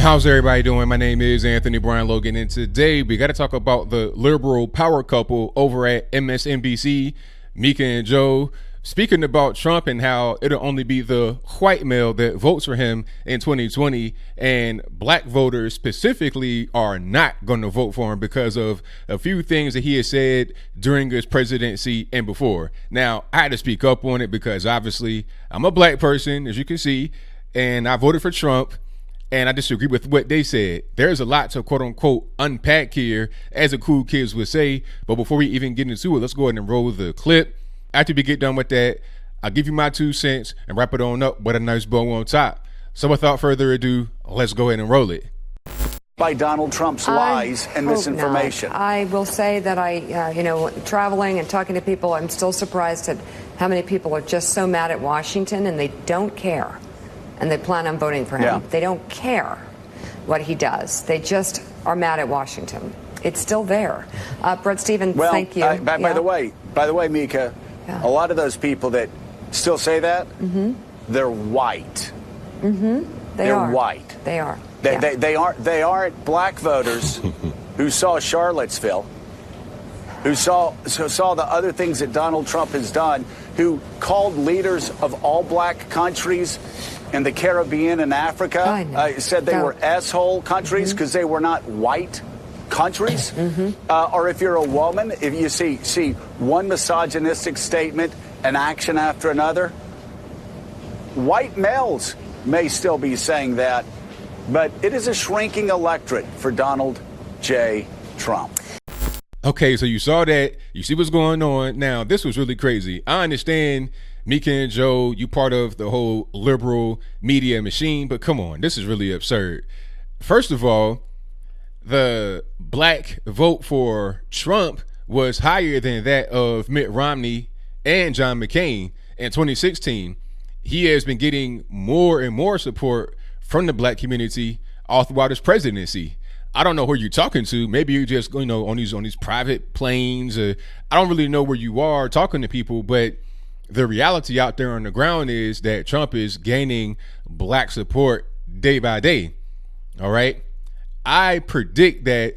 How's everybody doing? My name is Anthony Brian Logan, and today we got to talk about the liberal power couple over at MSNBC, Mika and Joe, speaking about Trump and how it'll only be the white male that votes for him in 2020, and black voters specifically are not going to vote for him because of a few things that he has said during his presidency and before. Now, I had to speak up on it because obviously I'm a black person, as you can see, and I voted for Trump. And I disagree with what they said. There's a lot to quote unquote unpack here, as the cool kids would say. But before we even get into it, let's go ahead and roll the clip. After we get done with that, I'll give you my 2 cents and wrap it on up with a nice bow on top. So without further ado, let's go ahead and roll it. By Donald Trump's lies and misinformation. Not. I will say that traveling and talking to people, I'm still surprised at how many people are just so mad at Washington and they don't care. And they plan on voting for him. Yeah. They don't care what he does. They just are mad at Washington. It's still there. Brett Stevens, thank you. By the way, Mika, a lot of those people that still say that, they're white. They're white. They are. They aren't black voters who saw Charlottesville, who saw the other things that Donald Trump has done, who called leaders of all black countries in the Caribbean and Africa, said they were asshole countries because they were not white countries. Or if you're a woman, if you see one misogynistic statement and action after another, white males may still be saying that, but it is a shrinking electorate for Donald J. Trump. Okay, so you saw that. You see what's going on. Now, this was really crazy. I understand, Mika and Joe, you part of the whole liberal media machine, but come on, this is really absurd. First of all, the black vote for Trump was higher than that of Mitt Romney and John McCain in 2016. He has been getting more and more support from the black community all throughout his presidency. I don't know who you're talking to. Maybe you're just, on these private planes. I don't really know where you are talking to people, but the reality out there on the ground is that Trump is gaining black support day by day. All right. I predict that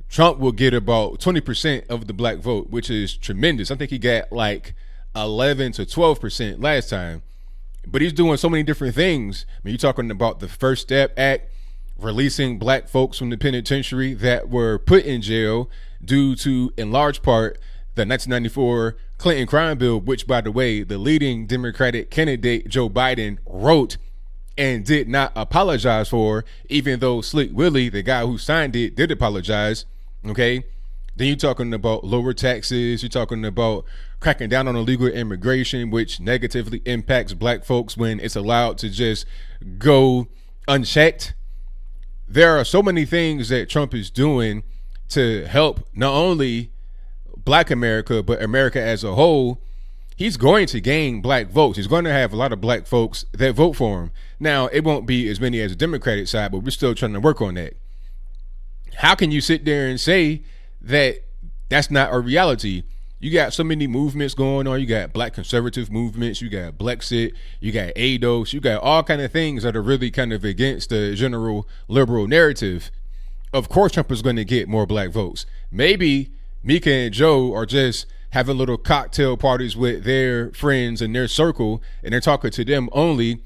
Trump will get about 20% of the black vote, which is tremendous. I think he got like 11 to 12% last time, but he's doing so many different things. I mean, you're talking about the First Step Act, releasing black folks from the penitentiary that were put in jail due to, in large part, the 1994 Clinton crime bill, which, by the way, the leading Democratic candidate, Joe Biden, wrote and did not apologize for, even though Slick Willie, the guy who signed it, did apologize. Okay. Then you're talking about lower taxes. You're talking about cracking down on illegal immigration, which negatively impacts black folks when it's allowed to just go unchecked. There are so many things that Trump is doing to help not only black America, but America as a whole. He's going to gain black votes. He's going to have a lot of black folks that vote for him. Now, it won't be as many as the Democratic side, but we're still trying to work on that. How can you sit there and say that that's not a reality? You got so many movements going on. You got black conservative movements. You got Blexit. You got ADOS. You got all kind of things that are really kind of against the general liberal narrative. Of course, Trump is going to get more black votes. Maybe Mika and Joe are just having little cocktail parties with their friends in their circle, and they're talking to them only,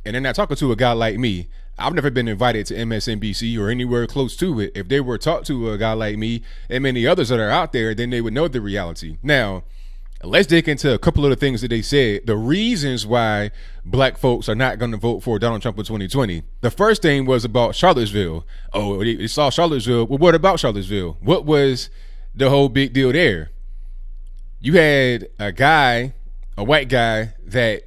and they're not talking to a guy like me. I've never been invited to MSNBC or anywhere close to it. If they were talked to a guy like me and many others that are out there, then they would know the reality. Now, let's dig into a couple of the things that they said, the reasons why black folks are not going to vote for Donald Trump in 2020. The first thing was about Charlottesville. Oh, they saw Charlottesville. Well, what about Charlottesville? What was the whole big deal there? You had a white guy that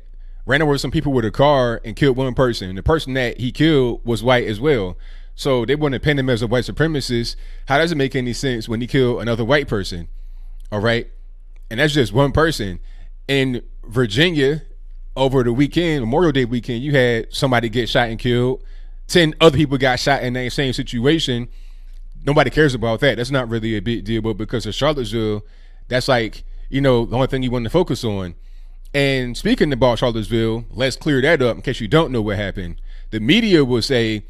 ran over some people with a car and killed one person. The person that he killed was white as well. So they want to paint him as a white supremacist. How does it make any sense when he killed another white person? All right. And that's just one person. In Virginia, over the weekend, Memorial Day weekend, you had somebody get shot and killed. 10 other people got shot in that same situation. Nobody cares about that. That's not really a big deal. But because of Charlottesville, that's like, the only thing you want to focus on. And speaking about Charlottesville, let's clear that up in case you don't know what happened. The media will say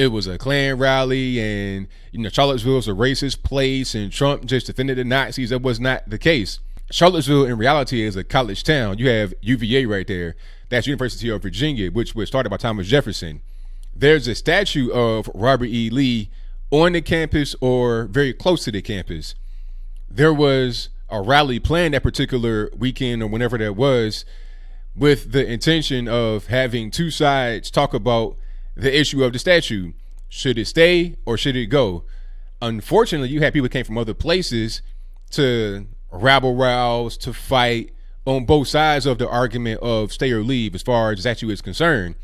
it was a Klan rally and, Charlottesville is a racist place and Trump just defended the Nazis. That was not the case. Charlottesville in reality is a college town. You have UVA right there. That's University of Virginia, which was started by Thomas Jefferson. There's a statue of Robert E. Lee on the campus or very close to the campus. There was a rally planned that particular weekend or whenever that was with the intention of having two sides talk about the issue of the statue. Should it stay or should it go? Unfortunately, you had people who came from other places to rabble rouse, to fight on both sides of the argument of stay or leave as far as the statue is concerned.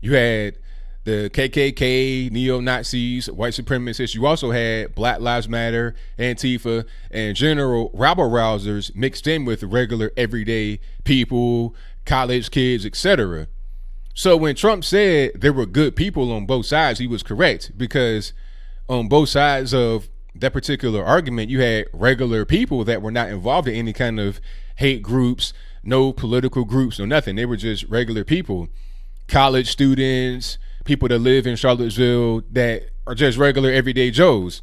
You had the KKK, neo-Nazis, white supremacists. You also had Black Lives Matter, Antifa, and general rabble rousers mixed in with regular everyday people, college kids, etc. So when Trump said there were good people on both sides, he was correct, because on both sides of that particular argument, you had regular people that were not involved in any kind of hate groups, no political groups, no nothing. They were just regular people, college students, people that live in Charlottesville that are just regular everyday Joes.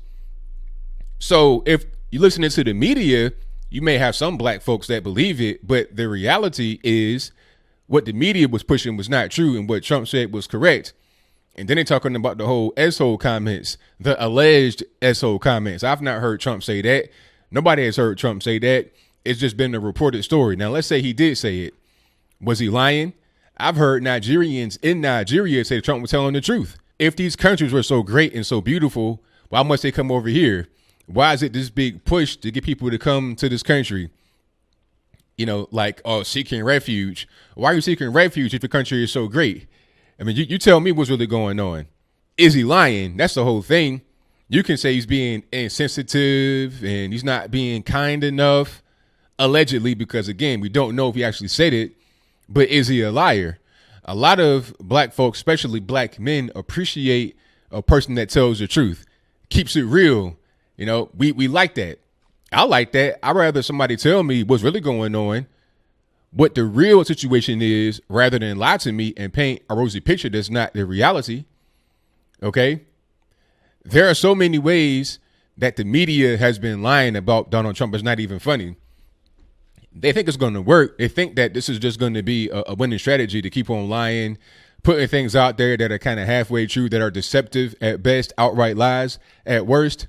So if you're listening to the media, you may have some black folks that believe it, but the reality is what the media was pushing was not true and what Trump said was correct. And then they're talking about the whole S-hole comments, the alleged S-hole comments. I've not heard Trump say that. Nobody has heard Trump say that. It's just been a reported story. Now, let's say he did say it. Was he lying? I've heard Nigerians in Nigeria say Trump was telling the truth. If these countries were so great and so beautiful, why must they come over here? Why is it this big push to get people to come to this country? Seeking refuge. Why are you seeking refuge if the country is so great? I mean, you tell me what's really going on. Is he lying? That's the whole thing. You can say he's being insensitive and he's not being kind enough, allegedly, because, again, we don't know if he actually said it. But is he a liar? A lot of black folks, especially black men, appreciate a person that tells the truth, keeps it real. We like that. I like that. I'd rather somebody tell me what's really going on, what the real situation is, rather than lie to me and paint a rosy picture that's not the reality. Okay? There are so many ways that the media has been lying about Donald Trump. It's not even funny. They think it's going to work. They think that this is just going to be a winning strategy to keep on lying, putting things out there that are kind of halfway true, that are deceptive at best, outright lies at worst.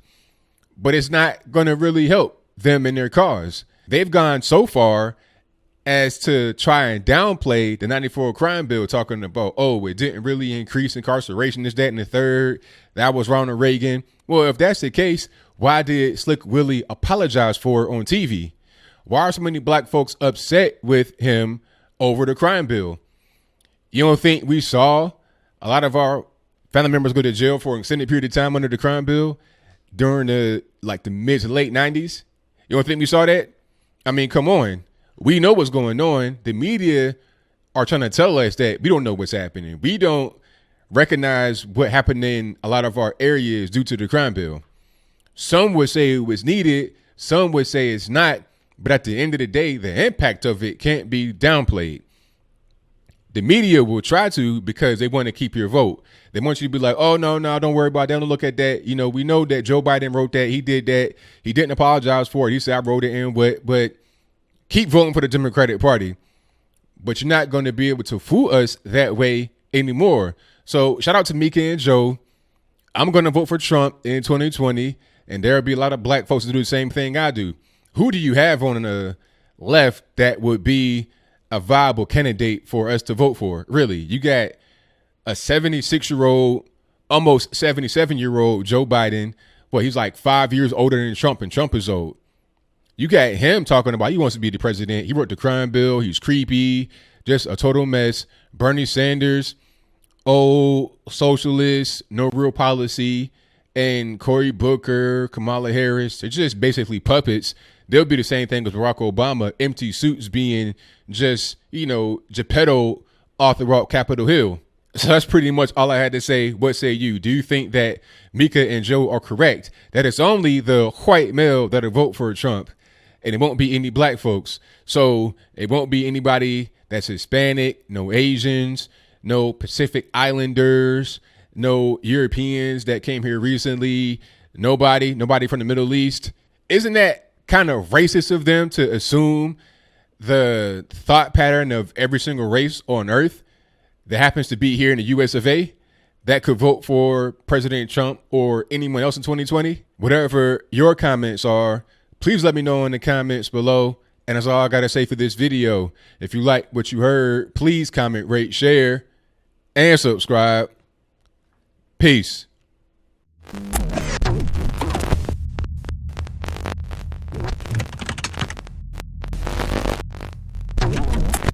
But it's not going to really help them in their cause. They've gone so far as to try and downplay the 94 crime bill, talking about, it didn't really increase incarceration, this, that, and the third. That was Ronald Reagan. Well, if that's the case, why did Slick Willie apologize for it on TV? Why are so many black folks upset with him over the crime bill? You don't think we saw a lot of our family members go to jail for an extended period of time under the crime bill during the mid to late 90s? You don't think we saw that? I mean, come on. We know what's going on. The media are trying to tell us that we don't know what's happening. We don't recognize what happened in a lot of our areas due to the crime bill. Some would say it was needed. Some would say it's not. But at the end of the day, the impact of it can't be downplayed. The media will try to, because they want to keep your vote. They want you to be like, oh, no, don't worry about that. Don't look at that. We know that Joe Biden wrote that. He did that. He didn't apologize for it. He said, I wrote it in. But keep voting for the Democratic Party. But you're not going to be able to fool us that way anymore. So shout out to Mika and Joe. I'm going to vote for Trump in 2020. And there'll be a lot of black folks that do the same thing I do. Who do you have on the left that would be a viable candidate for us to vote for? Really, you got a 76-year-old, almost 77-year-old Joe Biden. Well, he's like 5 years older than Trump, and Trump is old. You got him talking about he wants to be the president. He wrote the crime bill. He's creepy, just a total mess. Bernie Sanders, old socialist, no real policy. And Cory Booker, Kamala Harris, they're just basically puppets. They'll be the same thing as Barack Obama, empty suits being just, Geppetto off the rock Capitol Hill. So that's pretty much all I had to say. What say you? Do you think that Mika and Joe are correct? That it's only the white male that'll vote for Trump, and it won't be any black folks. So it won't be anybody that's Hispanic, no Asians, no Pacific Islanders, no Europeans that came here recently, nobody from the Middle East. Isn't that kind of racist of them to assume the thought pattern of every single race on earth that happens to be here in the US of A that could vote for President Trump or anyone else in 2020? Whatever your comments are, please let me know in the comments below. And that's all I got to say for this video. If you like what you heard, please comment, rate, share, and subscribe. Peace.